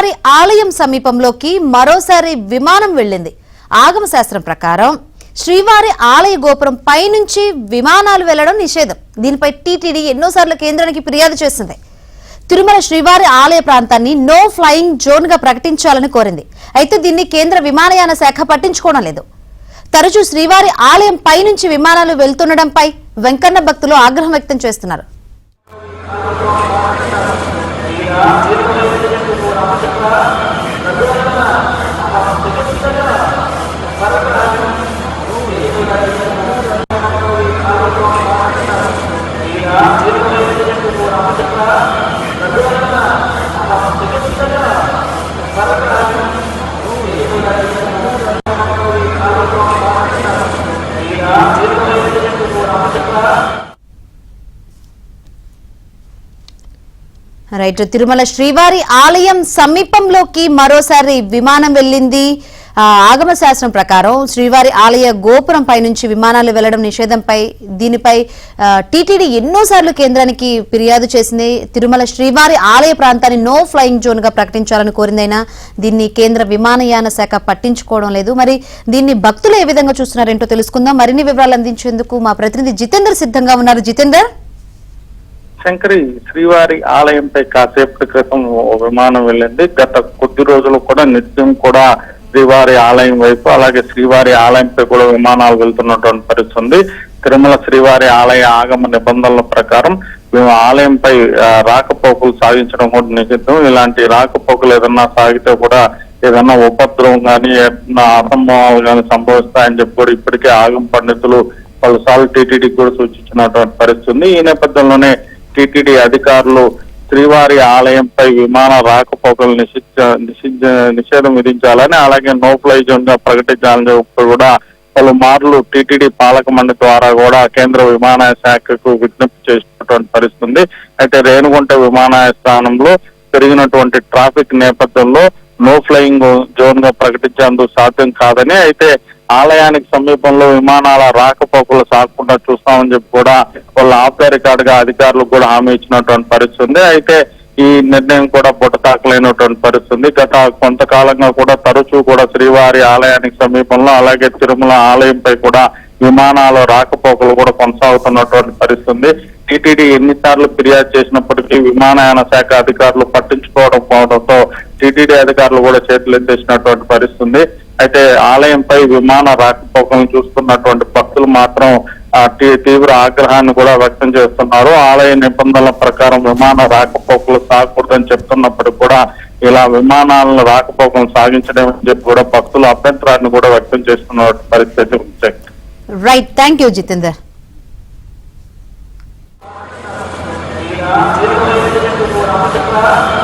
శ్రీవారి ఆలయం సమీపంలోకి మరోసారి విమానం వెళ్ళింది. ఆగమ శాస్త్రం ప్రకారం శ్రీవారి ఆలయ గోపురం పైనుంచి విమానాలు వెళ్లడం నిషేధం. దీనిపై టీటీడీ ఎన్నోసార్లు కేంద్రానికి ఫిర్యాదు చేసింది. తిరుమల శ్రీవారి ఆలయ ప్రాంతాన్ని నో ఫ్లయింగ్ జోన్ గా ప్రకటించాలని కోరింది. అయితే దీన్ని కేంద్ర విమానయాన శాఖ పట్టించుకోవడం లేదు. తరచూ శ్రీవారి ఆలయం పైనుంచి విమానాలు వెళ్తుండడంపై వెంకన్న భక్తులు ఆగ్రహం వ్యక్తం చేస్తున్నారు. రైట్, తిరుమల శ్రీవారి ఆలయం సమీపంలోకి మరోసారి విమానం వెళ్ళింది. ఆగమ శాస్త్రం ప్రకారం శ్రీవారి ఆలయ గోపురం పై నుంచి విమానాలు వెళ్లడం నిషేధంపై దీనిపై టీటీడీ ఎన్నోసార్లు కేంద్రానికి ఫిర్యాదు చేసింది. తిరుమల శ్రీవారి ఆలయ ప్రాంతాన్ని నో ఫ్లయింగ్ జోన్ గా ప్రకటించాలని కోరిందైనా దీన్ని కేంద్ర విమానయాన శాఖ పట్టించుకోవడం లేదు. మరి దీన్ని భక్తులు ఏ విధంగా చూస్తున్నారేంటో తెలుసుకుందాం. మరిన్ని వివరాలు అందించేందుకు మా ప్రతినిధి జితేందర్ సిద్ధంగా ఉన్నారు. జితేందర్, శంకరి, శ్రీవారి ఆలయంపై కాసేపటి క్రితం విమానం వెళ్ళింది. గత కొద్ది రోజులు కూడా నిత్యం కూడా శ్రీవారి ఆలయం వైపు అలాగే శ్రీవారి ఆలయంపై కూడా విమానాలు వెళ్తున్నటువంటి పరిస్థితి ఉంది. తిరుమల శ్రీవారి ఆలయ ఆగమ నిబంధనల ప్రకారం ఆలయంపై రాకపోకలు సాగించడం కూడా నిషిద్ధం. ఇలాంటి రాకపోకలు ఏదన్నా సాగితే కూడా ఏదన్నా ఉపద్రవం కానీ అసంభవాలు కానీ సంభవిస్తాయని చెప్పి కూడా ఇప్పటికే ఆగమ పండితులు పలుసార్లు టీటీడీకి కూడా సూచించినటువంటి పరిస్థితి ఉంది. ఈ నేపథ్యంలోనే టీటీడీ అధికారులు శ్రీవారి ఆలయంపై విమాన రాకపోకలు నిషేధం విధించాలని అలాగే నో ఫ్లై జోన్ గా ప్రకటించాలని చెప్పి కూడా పలుమార్లు టీటీడీ పాలక మండలి ద్వారా కూడా కేంద్ర విమానయాన శాఖకు విజ్ఞప్తి చేసినటువంటి పరిస్థితి ఉంది. అయితే రేణిగుంట విమానాశ్రయంలో పెరిగినటువంటి ట్రాఫిక్ నేపథ్యంలో నో ఫ్లయింగ్ జోన్ గా ప్రకటించేందుకు సాధ్యం కాదని, అయితే ఆలయానికి సమీపంలో విమానాల రాకపోకలు సాగకుండా చూస్తామని చెప్పి కూడా వాళ్ళ ఆఫ్ ద రికార్డ్ గా అధికారులకు కూడా హామీ ఇచ్చినటువంటి పరిస్థితి ఉంది. అయితే ఈ నిర్ణయం కూడా బుట్టతాకలేనటువంటి పరిస్థితి ఉంది. గత కొంతకాలంగా కూడా తరచూ కూడా శ్రీవారి ఆలయానికి సమీపంలో అలాగే తిరుమల ఆలయంపై కూడా విమానాల రాకపోకలు కూడా కొనసాగుతున్నటువంటి పరిస్థితి ఉంది. టీటీడీ ఎన్నిసార్లు ఫిర్యాదు చేసినప్పటికీ విమానయాన శాఖ అధికారులు పట్టించుకోవడం పోవడంతో టీటీడీ అధికారులు కూడా చేతులు ఎత్తేసినటువంటి పరిస్థితి ఉంది. అయితే ఆలయంపై విమాన రాకపోకలను చూస్తున్నటువంటి భక్తులు మాత్రం తీవ్ర ఆగ్రహాన్ని కూడా వ్యక్తం చేస్తున్నారు. ఆలయ నిబంధనల ప్రకారం విమాన రాకపోకలు సాగకూడదని చెప్తున్నప్పటికీ కూడా ఇలా విమానాలను రాకపోకలు సాగించడం అని చెప్పి కూడా భక్తులు అభ్యంతరాన్ని కూడా వ్యక్తం చేస్తున్న పరిస్థితి ఉంది. Right, thank you Jitender. Yeah.